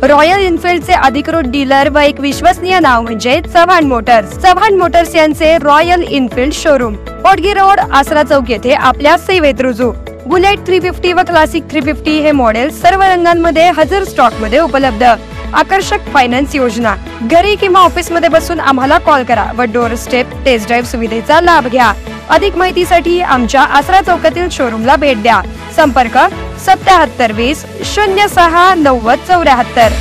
Royal एनफिल्डचे अधिकृत dealer व एक विश्वसनीय नाव म्हणजे चव्हाण मोटर्स. चव्हाण मोटर्स यांचे रॉयल एनफिल्ड शोरूम पोटगी रोड, आसरा चौक येथे आपल्या सेवेत रुजू. बुलेट 350 व क्लासिक 350 हे मॉडेल सर्व रंगांमध्ये हजर स्टॉक मध्ये उपलब्ध. आकर्षक फायनान्स योजना. घरी किंवा ऑफिस मध्ये बसून आम्हाला कॉल करा व डोर स्टेप टेस्ट ड्राईव्ह सुविधेचा लाभ घ्या. अधिक माहितीसाठी आमच्या आसरा चौकातील शोरूमला भेट द्या. संपर्क 7720 06 90 74.